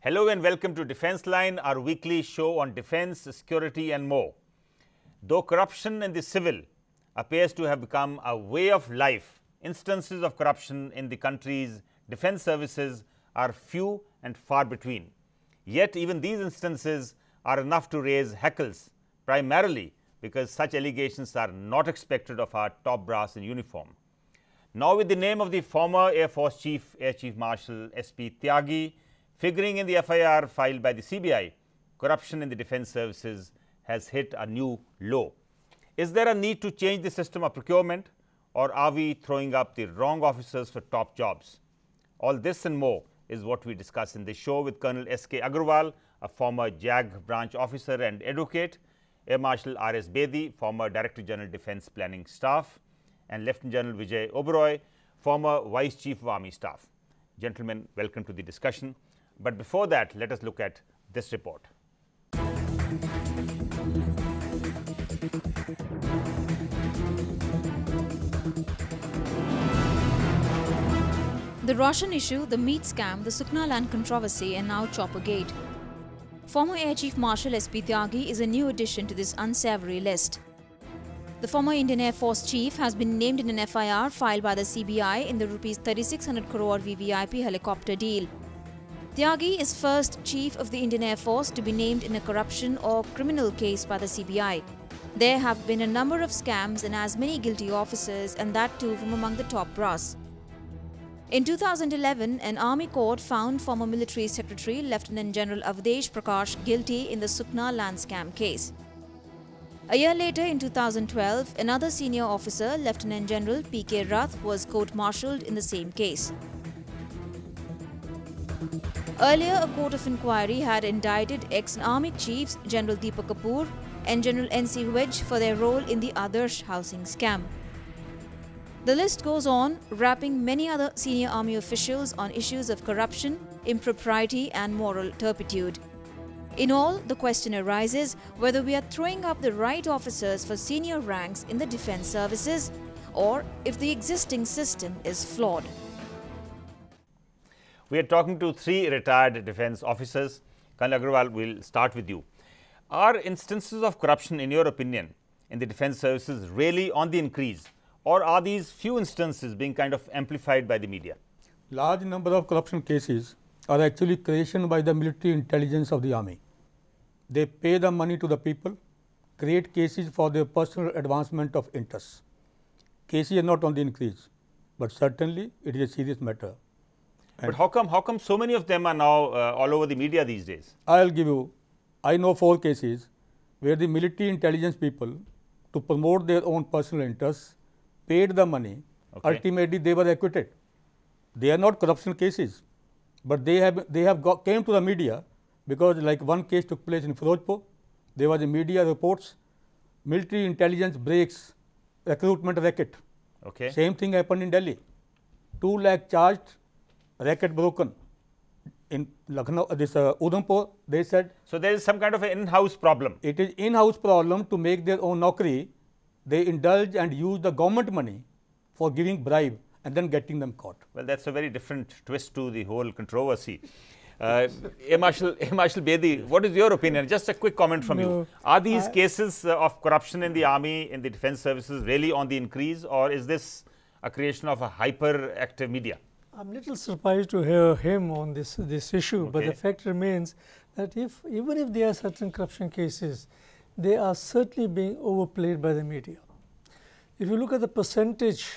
Hello and welcome to DefenceLine, our weekly show on defense, security and more. Though corruption in the civil appears to have become a way of life, instances of corruption in the country's defense services are few and far between. Yet even these instances are enough to raise hackles, primarily because such allegations are not expected of our top brass in uniform. Now, with the name of the former Air Force Chief, Air Chief Marshal S.P. Tyagi, figuring in the FIR filed by the CBI, corruption in the defense services has hit a new low. Is there a need to change the system of procurement, or are we throwing up the wrong officers for top jobs? All this and more is what we discuss in this show with Colonel S.K. Agarwal, a former JAG branch officer and advocate, Air Marshal R.S. Bedi, former Director General Defense Planning Staff, and Lieutenant General Vijay Oberoi, former Vice Chief of Army Staff. Gentlemen, welcome to the discussion. But before that, let us look at this report. The Russian issue, the meat scam, the Sukna land controversy and now Choppergate. Former Air Chief Marshal S.P. Tyagi is a new addition to this unsavory list. The former Indian Air Force Chief has been named in an FIR filed by the CBI in the Rs 3600 crore VVIP helicopter deal. Tyagi is first Chief of the Indian Air Force to be named in a corruption or criminal case by the CBI. There have been a number of scams and as many guilty officers, and that too from among the top brass. In 2011, an army court found former military secretary Lieutenant General Avdesh Prakash guilty in the Sukna land scam case. A year later, in 2012, another senior officer, Lieutenant General P.K. Rath, was court-martialed in the same case. Earlier, a court of inquiry had indicted ex-army chiefs General Deepak Kapoor and General N.C. Wedge for their role in the Adarsh housing scam. The list goes on, wrapping many other senior army officials on issues of corruption, impropriety and moral turpitude. In all, the question arises whether we are throwing up the right officers for senior ranks in the defense services, or if the existing system is flawed. We are talking to three retired defense officers. Colonel Agarwal, we'll start with you. Are instances of corruption, in your opinion, in the defense services really on the increase, or are these few instances being kind of amplified by the media? Large number of corruption cases are actually creation by the military intelligence of the army. They pay the money to the people, create cases for their personal advancement of interests. Cases are not on the increase, but certainly it is a serious matter. But how come so many of them are now all over the media these days? I'll give you, I know 4 cases where the military intelligence people, to promote their own personal interests, paid the money. Okay. Ultimately, they were acquitted. They are not corruption cases, but they have came to the media because like one case took place in Firozpur. There was a media reports, military intelligence breaks recruitment racket. Okay. Same thing happened in Delhi. 2 lakh charged, racket broken. In Lucknow, Udhampur, they said. So there is some kind of an in-house problem. It is in-house problem to make their own naukri. They indulge and use the government money for giving bribe and then getting them caught. Well, that's a very different twist to the whole controversy. Air Marshal Bedi, what is your opinion? Just a quick comment from you. Are these cases of corruption in the army, in the defense services really on the increase, or is this a creation of a hyperactive media? I'm a little surprised to hear him on this issue, but the fact remains that even if there are certain corruption cases, they are certainly being overplayed by the media. If you look at the percentage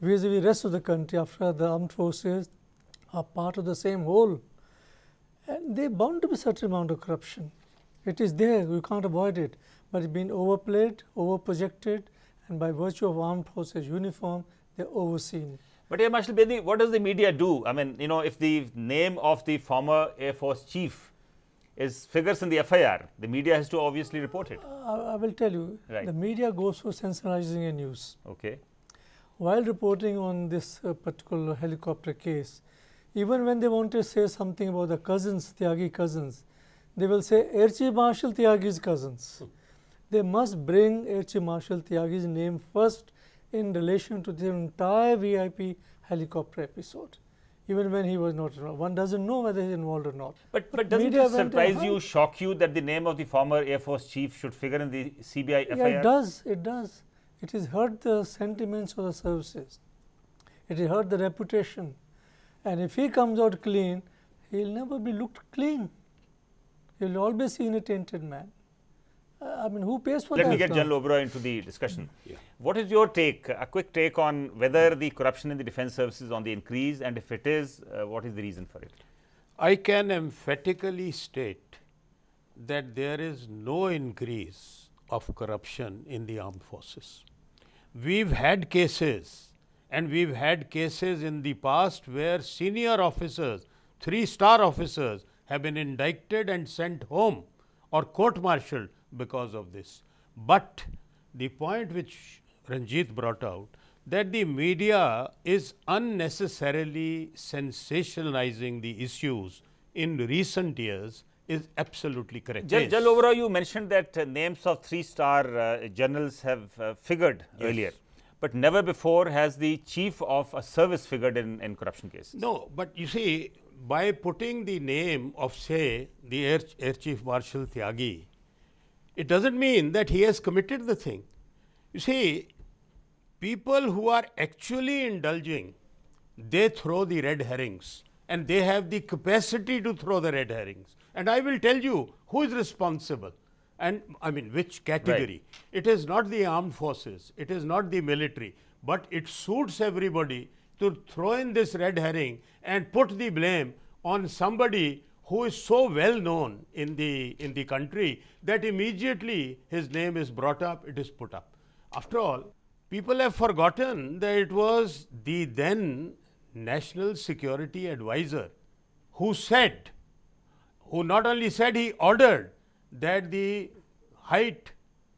vis-a-vis the rest of the country, after the armed forces are part of the same whole, and there bound to be a certain amount of corruption. It is there, you can't avoid it, but it's been overplayed, overprojected, and by virtue of armed forces uniform, they're overseen. But Air Marshal Bedi, what does the media do? I mean, if the name of the former Air Force Chief figures in the FIR, the media has to obviously report it. I will tell you, right. The media goes for sensationalizing a news. Okay. While reporting on this particular helicopter case, even when they want to say something about the cousins, Tyagi cousins, they will say Air Chief Marshal Tyagi's cousins. They must bring Air Chief Marshal Tyagi's name first in relation to the entire VIP helicopter episode. even when he was not involved. One doesn't know whether he's involved or not. But doesn't media it went surprise ahead. you, shock you that the name of the former Air Force chief should figure in the CBI FIR? Yeah, it does. It does. It has hurt the sentiments of the services. It has hurt the reputation. And if he comes out clean, he'll never be looked clean. He'll always seen a tainted man. I mean, who pays for that? Let me get General Oberoi into the discussion. What is your take, a quick take on whether the corruption in the defense services is on the increase, and if it is, what is the reason for it? I can emphatically state that there is no increase of corruption in the armed forces. We've had cases, and we've had cases in the past where senior officers, 3-star officers, have been indicted and sent home or court-martialed because of this. But the point which Ranjit brought out, that the media is unnecessarily sensationalizing the issues in recent years is absolutely correct. General Oberoi, you mentioned that names of 3-star generals have figured earlier, but never before has the chief of a service figured in corruption cases. No, but you see, by putting the name of, say, the Air Chief Marshal Tyagi, it doesn't mean that he has committed the thing. You see, people who are actually indulging, they throw the red herrings, and they have the capacity to throw the red herrings. And I will tell you who is responsible, and I mean which category. Right. It is not the armed forces, it is not the military, but it suits everybody to throw in this red herring and put the blame on somebody who is so well known in the country that immediately his name is brought up, it is put up. After all, people have forgotten that it was the then National Security Advisor who said, who not only said, he ordered that the height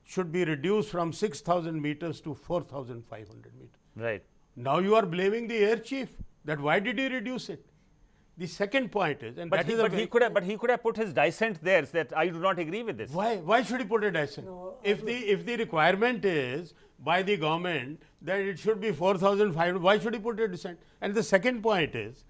should be reduced from 6,000 meters to 4,500 meters. Right. Now you are blaming the air chief that why did he reduce it? The second point is, and But, that he could have put his dissent there, that I do not agree with this. Why should he put a dissent? No, if the requirement is by the government that it should be 4,500, why should he put a dissent? And the second point is,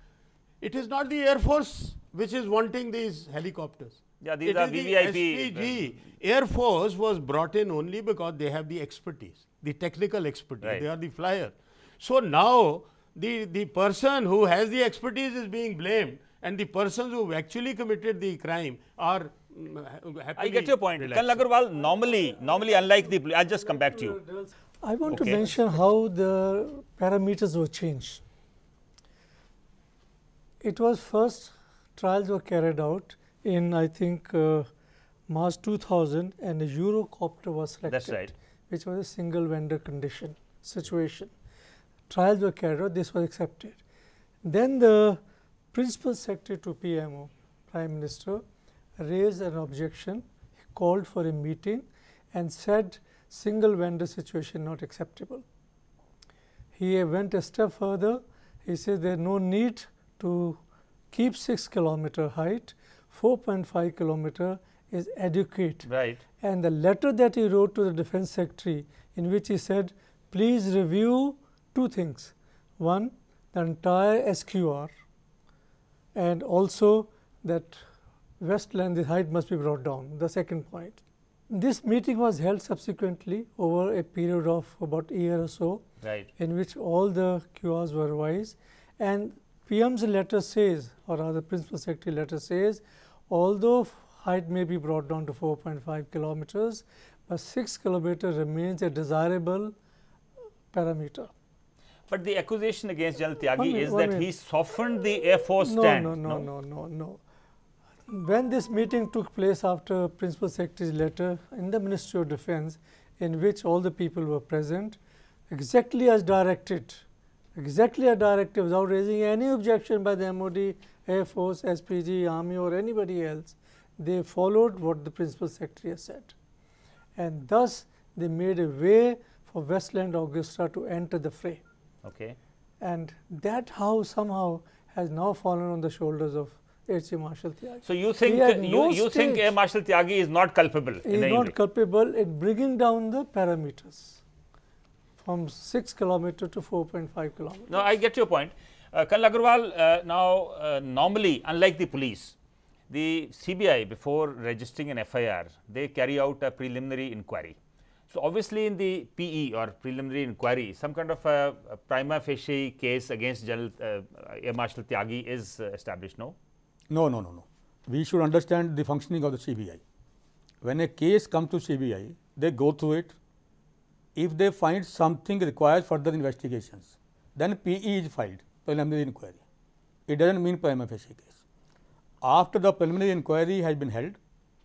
it is not the Air Force which is wanting these helicopters. Yeah, these It are is the VVIP. SPG. Air Force was brought in only because they have the expertise, the technical expertise. Right. They are the flyer. So now the person who has the expertise is being blamed, and the persons who actually committed the crime are happily I get your point. relaxed. Colonel Agarwal, normally unlike the, I'll just come back to you. I want to Okay. mention how the parameters were changed. It was first, trials were carried out in, I think, March 2000, and a Eurocopter was selected. That's right. Which was a single vendor condition situation. Trials were carried out, this was accepted. Then the Principal Secretary to PMO, Prime Minister, raised an objection, he called for a meeting and said single vendor situation not acceptable. He went a step further, he said there is no need to keep 6 kilometer height, 4.5 kilometer is adequate. Right. And the letter that he wrote to the Defense Secretary, in which he said, please review 2 things. One, the entire SQR, and also that Westland, the height must be brought down, the second point. This meeting was held subsequently over a period of about a year or so, Right. in which all the QRs were revised, and PM's letter says, or rather Principal Secretary letter says, although height may be brought down to 4.5 kilometers, but 6 kilometer remains a desirable parameter. But the accusation against General Tyagi is One that minute. he softened the Air Force No, stand. no. When this meeting took place after Principal Secretary's letter in the Ministry of Defence, in which all the people were present, exactly as directed, without raising any objection by the MOD, Air Force, SPG, Army or anybody else, they followed what the Principal Secretary has said. And thus, they made a way for Westland Augusta to enter the fray. Okay. And that how somehow has now fallen on the shoulders of Air Chief Marshal Tyagi. So you think He had no you think stake. Air Marshal Tyagi is not culpable He in is any not way? culpable in bringing down the parameters from 6 kilometer to 4.5 kilometers. No, I get your point. Colonel Agarwal, normally, unlike the police, the CBI, before registering an FIR, they carry out a preliminary inquiry. So, obviously, in the PE or preliminary inquiry, some kind of a prima facie case against General Air Marshal Tyagi is established, no? No. We should understand the functioning of the CBI. When a case comes to CBI, they go through it. If they find something requires further investigations, then PE is filed, preliminary inquiry. It does not mean prima facie case. After the preliminary inquiry has been held,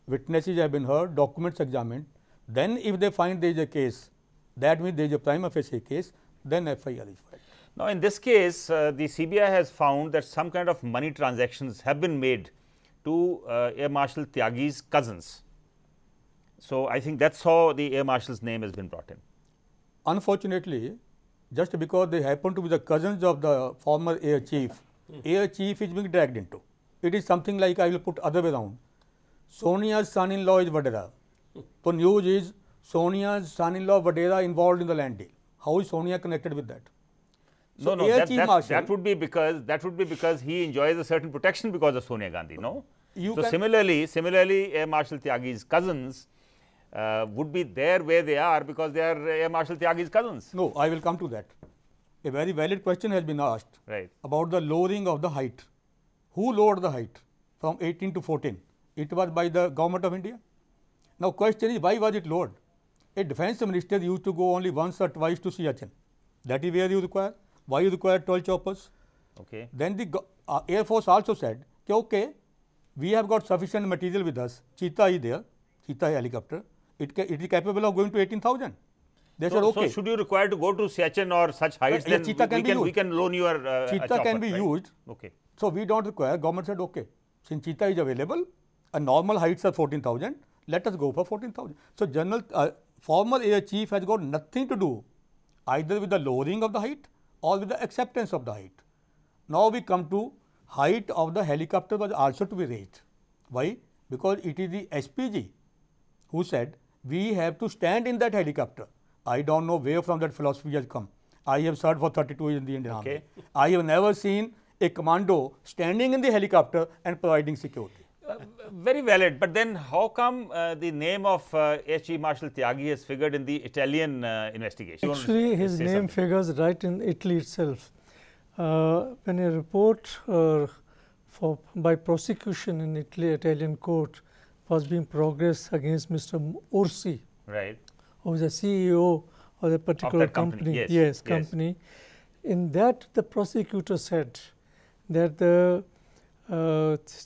witnesses have been heard, documents examined, then if they find there is a case, that means there is a prima facie case, then FIR is filed. Now, in this case, the CBI has found that some kind of money transactions have been made to Air Marshal Tyagi's cousins. So, I think that is how the Air Marshal's name has been brought in. Unfortunately, just because they happen to be the cousins of the former Air Chief, Air Chief is being dragged into. It is something like, I will put other way around. Sonia's son-in-law is Vadera. So, news is Sonia's son-in-law Vadera involved in the land deal. How is Sonia connected with that? So no, that would be because he enjoys a certain protection because of Sonia Gandhi, no? So, similarly, Air Marshal Tyagi's cousins would be there where they are because they are Air Marshal Tyagi's cousins. No, I will come to that. A very valid question has been asked about the lowering of the height. Who lowered the height from 18 to 14? It was by the government of India. Now, question is, why was it lowered? A defence minister used to go only once or twice to Siachen. That is where you require. Why you require 12 choppers? Okay. Then the Air Force also said, okay, we have got sufficient material with us. Cheetah is there, Cheetah helicopter. It is capable of going to 18,000. They said, okay. So, should you require to go to Siachen or such heights, then we can loan your Cheetah can be used. Okay. So, we do not require. Government said, okay, since Cheetah is available, a normal heights are 14,000, let us go for 14,000. So, former Air Chief has got nothing to do either with the lowering of the height or with the acceptance of the height. Now, we come to height of the helicopter was also to be raised. Why? Because it is the SPG who said, we have to stand in that helicopter. I do not know where from that philosophy has come. I have served for 32 years in the Indian Army. I have never seen a commando standing in the helicopter and providing security. Very valid, but then how come the name of Air Chief Marshal Tyagi has figured in the Italian investigation? Actually, his name figures right in Italy itself. When a report by prosecution in Italian court was being progressed against Mr. Orsi, who was the CEO of the particular company. Yes, company. In that, the prosecutor said that the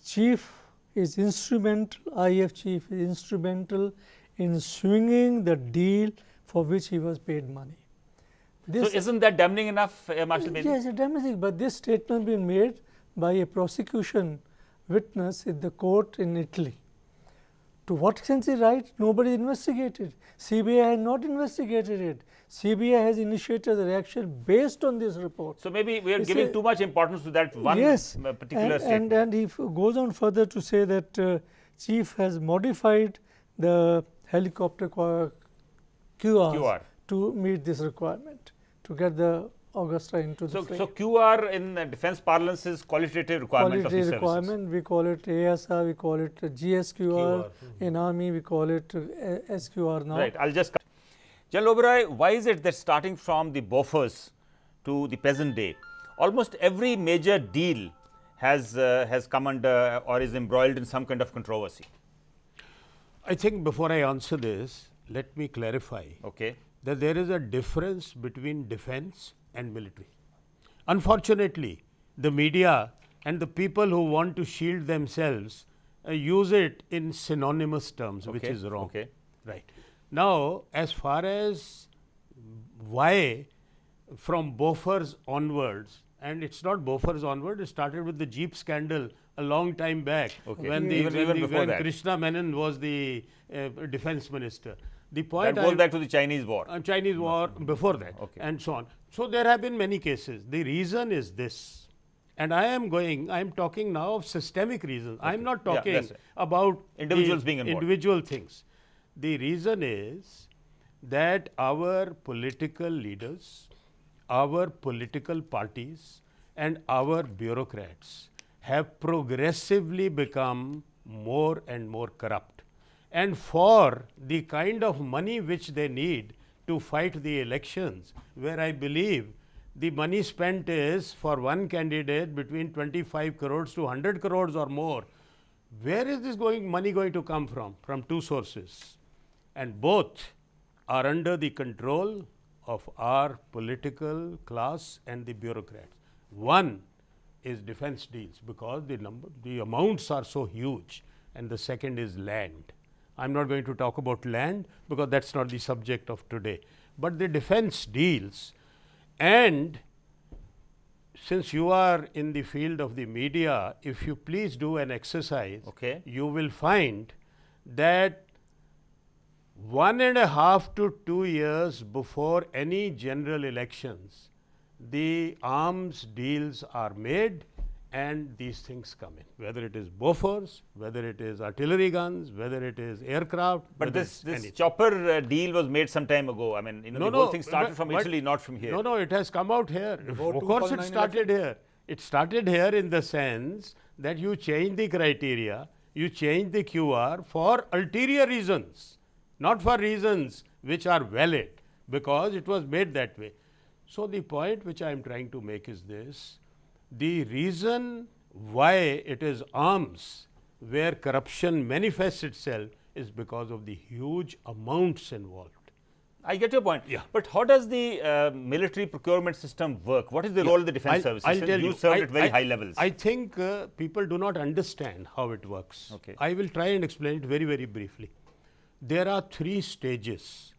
chief is instrumental, IF chief is instrumental in swinging the deal for which he was paid money. So, isn't that damning enough, Marshal Bailey? Yes, it's damning, but this statement been made by a prosecution witness in the court in Italy. To what extent is right? Nobody investigated. CBI has not investigated it. CBI has initiated the reaction based on this report. So, maybe we are giving too much importance to that one particular statement. And he goes on further to say that chief has modified the helicopter QR to meet this requirement, to get the Augusta into the frame. So, QR in defence parlance is qualitative requirement of the services. Requirement, we call it ASR, we call it GSQR, in Army we call it SQR now. Right, I will just General Oberoi, why is it that starting from the Bofors to the present day, almost every major deal has come under or is embroiled in some kind of controversy? I think before I answer this, let me clarify that there is a difference between defence and military. Unfortunately, the media and the people who want to shield themselves use it in synonymous terms, which is wrong. Right. Now, as far as why from Bofors onwards, and it is not Bofors onward, it started with the Jeep scandal a long time back when Krishna Menon was the defence minister. The point that goes back to the Chinese war. Chinese war before that and so on. So, there have been many cases. The reason is this, and I am talking now of systemic reasons. I am not talking about individuals being involved. Individual things. The reason is that our political leaders, our political parties and our bureaucrats have progressively become more and more corrupt. And for the kind of money which they need to fight the elections, where I believe the money spent is for one candidate between 25 crores to 100 crores or more, where is this money going to come from? From two sources, and both are under the control of our political class and the bureaucrats. One is defense deals, because the amounts are so huge, and the second is land. I am not going to talk about land, because that is not the subject of today, but the defense deals. And since you are in the field of the media, if you please do an exercise, you will find that 1.5 to 2 years before any general elections, the arms deals are made and these things come in, whether it is Bofors, whether it is artillery guns, whether it is aircraft. But this Chopper deal was made some time ago. I mean, the whole thing started from Italy, not from here. No, it has come out here. Of course, it started here. It started here in the sense that you change the criteria, you change the QR for ulterior reasons, not for reasons which are valid, because it was made that way. So, the point which I am trying to make is this: the reason why it is arms where corruption manifests itself is because of the huge amounts involved. I get your point. Yeah. But how does the military procurement system work? What is the role of the defense services? I'll tell you, served at very high levels. I think people do not understand how it works. I will try and explain it very, very briefly. There are 3 stages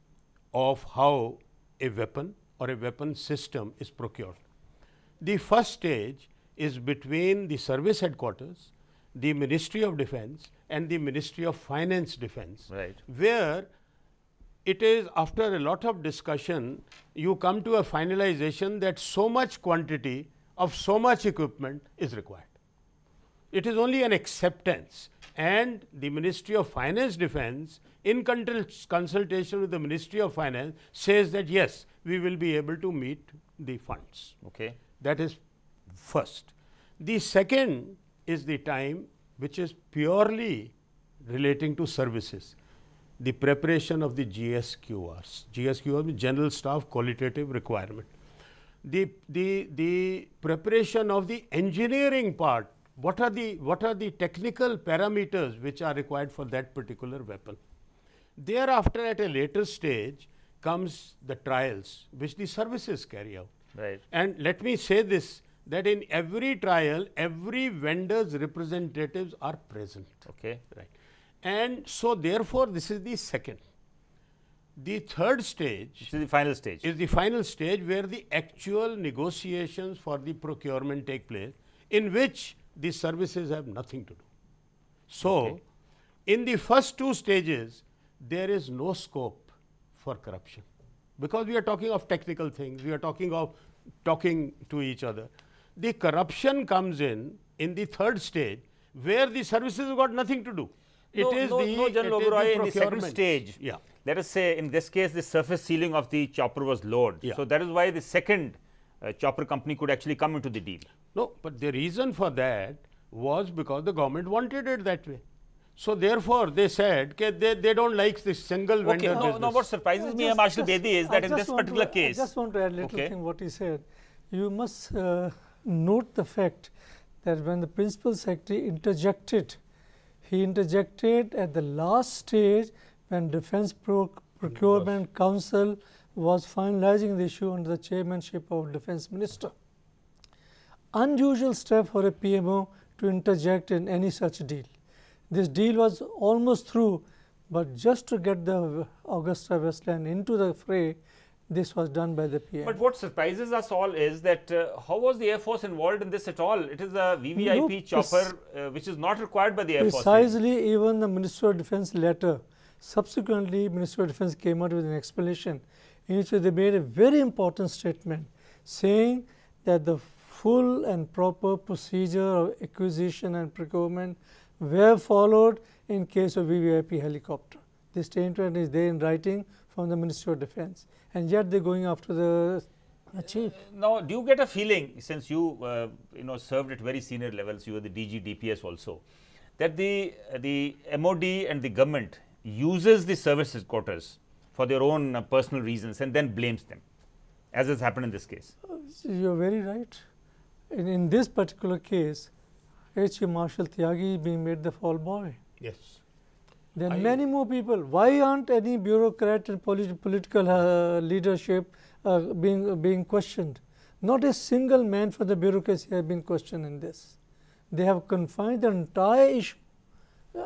of how a weapon or a weapon system is procured. The first stage is between the service headquarters, the Ministry of Defence and the Ministry of Finance Defence, where it is after a lot of discussion, you come to a finalization that so much quantity of so much equipment is required. It is only an acceptance, and the Ministry of Finance Defence, in consultation with the Ministry of Finance, says that yes, we will be able to meet the funds. That is first. The second is the time which is purely relating to services. The preparation of the GSQRs. GSQR means General Staff Qualitative Requirement. The preparation of the engineering part. What are the technical parameters which are required for that particular weapon? Thereafter, at a later stage, comes the trials which the services carry out. And let me say this, that in every trial, every vendor's representatives are present. And so, therefore, this is the second. The third stage, which is the final stage, is the final stage where the actual negotiations for the procurement take place, in which the services have nothing to do. So, in the first 2 stages, there is no scope for corruption, because we are talking of technical things, we are talking of talking to each other. The corruption comes in the third stage, where the services have got nothing to do. General Oberoi, in the second stage, let us say in this case the surface ceiling of the chopper was lowered. So, that is why the second chopper company could actually come into the deal. No, but the reason for that was because the government wanted it that way. So, therefore, they said they do not like this single vendor business. No, what surprises me, Marshal Bedi, is that in this particular case. I just want to add a little thing what he said. You must note the fact that when the Principal Secretary interjected, he interjected at the last stage when Defence Procurement Council was finalizing the issue under the chairmanship of Defence Minister. Unusual step for a PMO to interject in any such deal. This deal was almost through, but just to get the Augusta Westland into the fray, this was done by the PM. But what surprises us all is that how was the Air Force involved in this at all? It is a VVIP chopper which is not required by the Air Force. Precisely, even the Minister of Defence letter, subsequently Minister of Defence came out with an explanation in which they made a very important statement saying that the full and proper procedure of acquisition and procurement were followed in case of VVIP helicopter. This statement is there in writing from the Ministry of Defence, and yet they are going after the achieve. Now, do you get a feeling, since you served at very senior levels, you were the DG, DPS also, that the MOD and the government uses the service headquarters for their own personal reasons and then blames them, as has happened in this case? You are very right. In this particular case, H. Marshal Tyagi being made the fall boy. Yes. There are many more people. Why aren't any bureaucrat and political leadership being questioned? Not a single man for the bureaucracy has been questioned in this. They have confined the entire issue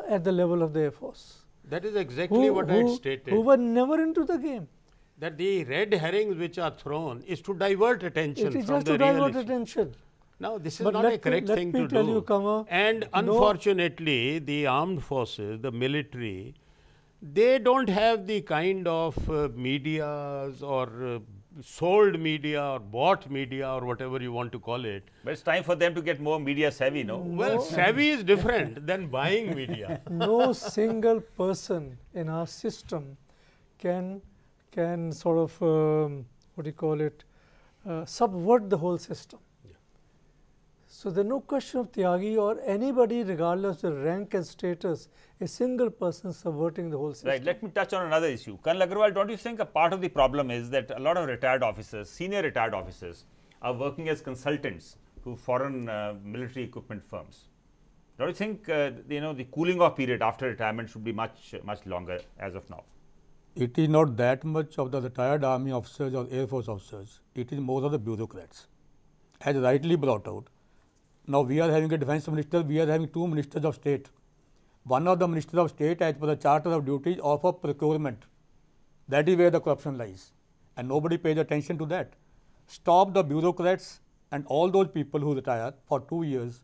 at the level of the Air Force. That is exactly what I had stated. Who were never into the game. That the red herrings which are thrown is to divert attention It is from just the to divert real issue. attention. Now, this is But not a correct thing to tell do. you, Kama, And unfortunately, the armed forces, the military, they don't have the kind of medias or sold media or bought media or whatever you want to call it. But it's time for them to get more media savvy, no? Well, savvy is different than buying media. No single person in our system can sort of what do you call it, subvert the whole system. So there is no question of Tyagi or anybody, regardless of rank and status, a single person subverting the whole system. Right. Let me touch on another issue. Colonel Agarwal, don't you think a part of the problem is that a lot of retired officers, senior retired officers, are working as consultants to foreign military equipment firms? Don't you think the cooling off period after retirement should be much longer as of now? It is not that much of the retired army officers or Air Force officers. It is more of the bureaucrats. As rightly brought out, now we are having a defense minister, we are having two ministers of state. One of the ministers of state, as per the charter of duties, offer procurement. That is where the corruption lies, and nobody pays attention to that. Stop the bureaucrats and all those people who retire for 2 years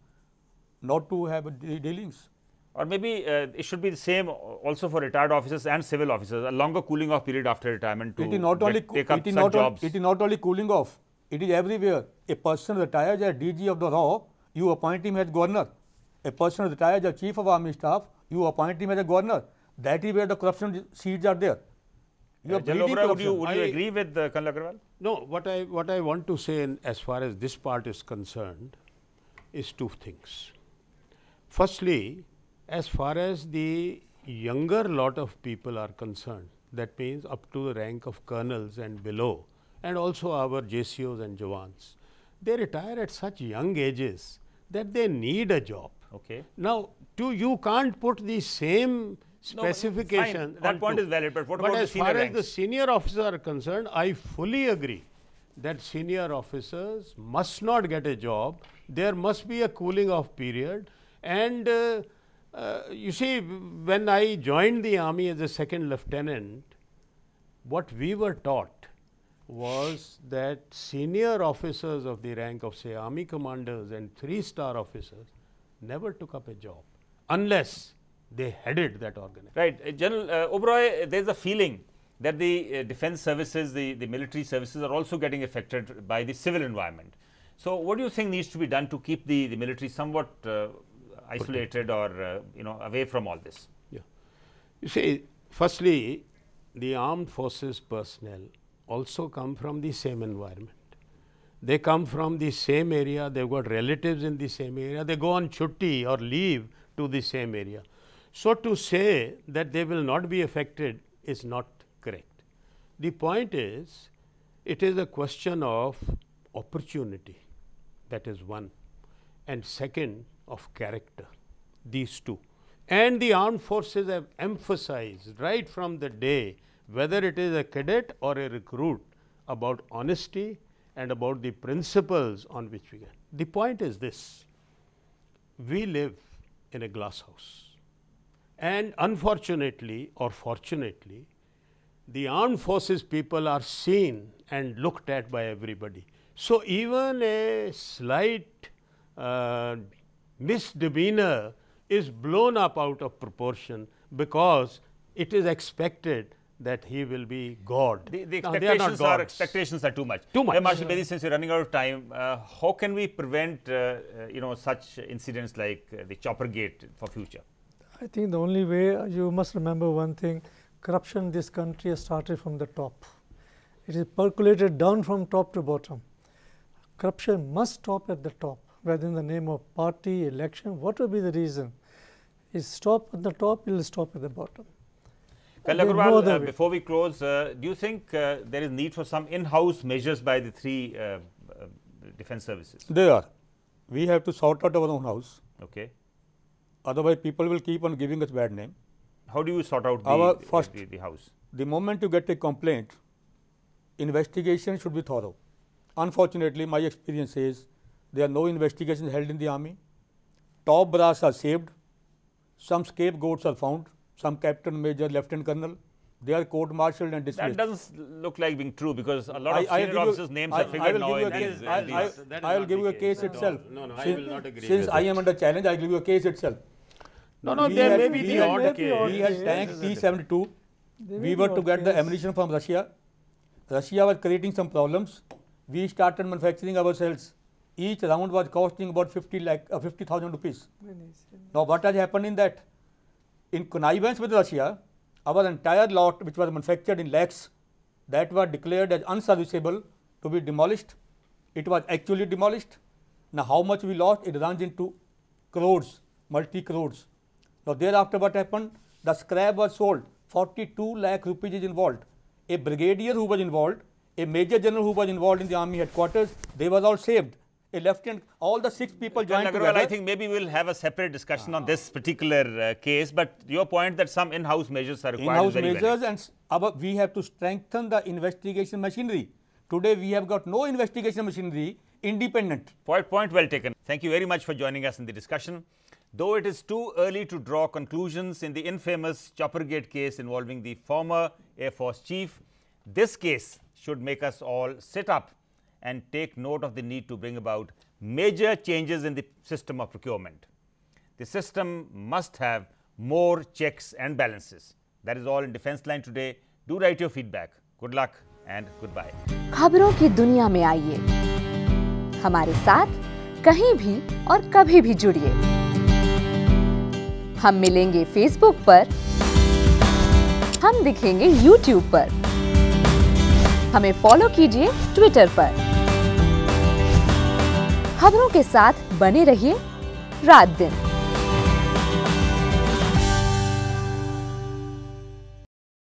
not to have dealings. Or maybe it should be the same also for retired officers and civil officers, a longer cooling off period after retirement to it is not only take up such jobs. It is not only cooling off, it is everywhere. A person retires as DG of the RAW, you appoint him as governor. A person retires as chief of army staff, you appoint him as a governor. That is where the corruption seeds are there. General Oberoi, would you agree with Colonel Agarwal? No, what I want to say as far as this part is concerned is two things. Firstly, as far as the younger lot of people are concerned, that means up to the rank of colonels and below, and also our JCOs and Jawans, they retire at such young ages that they need a job. Okay. Now, you can't put the same specification. No, that point is valid, but what about the senior ranks? As far as ranks? the senior officers are concerned, I fully agree that senior officers must not get a job. There must be a cooling off period. And you see, when I joined the army as a second lieutenant, what we were taught was that senior officers of the rank of, say, army commanders and 3-star officers never took up a job unless they headed that organization. Right. General Oberoi, there is a feeling that the defense services, the military services are also getting affected by the civil environment. So, what do you think needs to be done to keep the military somewhat isolated or away from all this? Yeah. You see, firstly, the armed forces personnel also come from the same environment. They come from the same area, they've got relatives in the same area, they go on chutti or leave to the same area. So, to say that they will not be affected is not correct. The point is, it is a question of opportunity, that is one, and second of character, these two. And the armed forces have emphasized right from the day, whether it is a cadet or a recruit, about honesty and about the principles on which we get. The point is this: we live in a glass house, and unfortunately or fortunately, the armed forces people are seen and looked at by everybody. So, even a slight misdemeanor is blown up out of proportion because it is expected that he will be God. The expectations are too much. Too much. Marshal Bedi, since you're running out of time, how can we prevent such incidents like the Choppergate for future? I think the only way, you must remember one thing: corruption in this country has started from the top, It is percolated down from top to bottom. Corruption must stop at the top, whether in the name of party, election, what will be the reason. It stop at the top, it will stop at the bottom. Agarwal, before we close, do you think there is need for some in-house measures by the three defense services? There are. We have to sort out our own house. Okay. Otherwise, people will keep on giving us bad name. How do you sort out the house? The moment you get a complaint, investigation should be thorough. Unfortunately, my experience says there are no investigations held in the army. Top brass are saved. Some scapegoats are found. Some captain, major, lieutenant colonel. They are court-martialed and dismissed. That doesn't look like being true, because a lot of senior officers' names are figured now. I will give you a case itself. No, I will not agree. Since I am under challenge, I will give you a case itself. No, there may be the odd case. We had tank T-72. We were to get the ammunition from Russia. Russia was creating some problems. We started manufacturing ourselves. Each round was costing about 50,000 rupees. Now, what has happened in that? In connivance with Russia, our entire lot, which was manufactured in lakhs, that was declared as unserviceable, to be demolished. It was actually demolished. Now, how much we lost? It runs into crores, multi-crores. Now, thereafter what happened? The scrap was sold. 42 lakh rupees is involved. A brigadier who was involved, a major general who was involved in the army headquarters, they were all saved. A lieutenant, all the 6 people joined together. I think maybe we'll have a separate discussion on this particular case, but your point that some in-house measures are required. In-house measures, and we have to strengthen the investigation machinery. Today we have got no investigation machinery independent. Point well taken. Thank you very much for joining us in the discussion. Though it is too early to draw conclusions in the infamous Choppergate case involving the former Air Force chief, this case should make us all sit up and take note of the need to bring about major changes in the system of procurement. The system must have more checks and balances. That is all in Defense Line today. Do write your feedback. Good luck and goodbye. खबरों की दुनिया में आइए, हमारे साथ कहीं भी और कभी भी जुड़िए। हम मिलेंगे फेसबुक पर, हम दिखेंगे यूट्यूब पर, हमें फॉलो कीजिए ट्विटर पर। खबरों के साथ बने रहिए रात दिन।